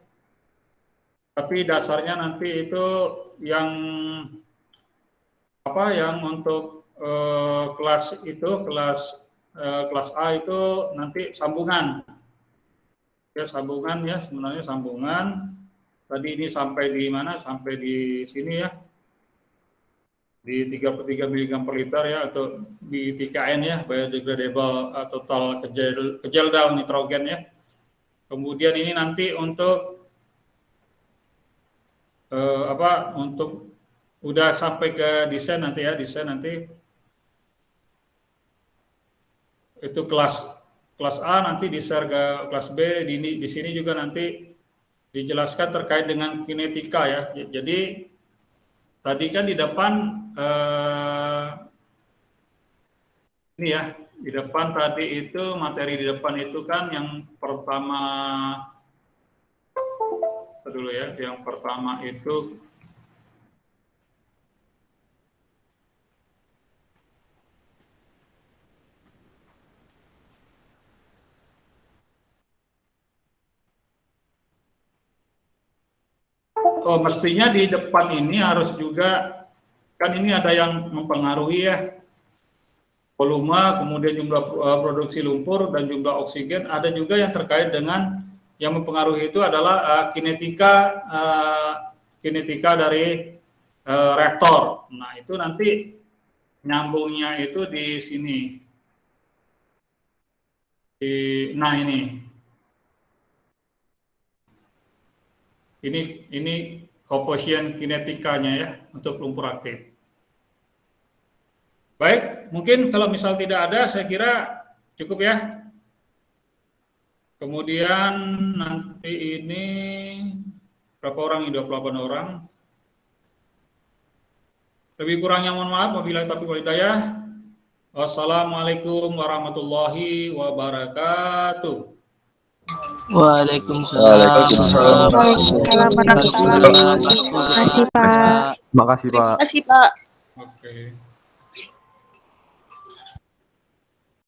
Tapi dasarnya nanti itu yang untuk kelas A itu nanti sambungan. Ya, sambungan ya, sebenarnya sambungan. Tadi ini sampai di mana? Sampai di sini ya. Di 33 mg per liter ya, atau di PKN ya, biodegradable total kejeldal nitrogen ya. Kemudian ini nanti untuk untuk udah sampai ke desain nanti ya, itu kelas A nanti di-share ke kelas B. Di sini juga nanti dijelaskan terkait dengan kinetika ya. Jadi tadi kan di depan ini ya, di depan tadi itu materi di depan itu kan yang pertama dulu ya, yang pertama itu Oh, mestinya di depan ini harus juga, kan ini ada yang mempengaruhi ya, volume, kemudian jumlah produksi lumpur dan jumlah oksigen. Ada juga yang terkait dengan yang mempengaruhi itu adalah kinetika dari reaktor. Nah, itu nanti nyambungnya itu di sini. Nah, ini koefisien kinetikanya ya untuk lumpur aktif. Baik, mungkin kalau misal tidak ada, saya kira cukup ya. Kemudian nanti ini berapa orang ini? 28 orang. Lebih kurangnya mohon maaf. Wabillahi taufiq wal hidayah. Wassalamualaikum warahmatullahi wabarakatuh. Waalaikumsalam. Waalaikumsalam warahmatullahi wabarakatuh. Makasih, Pak. Makasih, Pak. Makasih, Pak. Oke.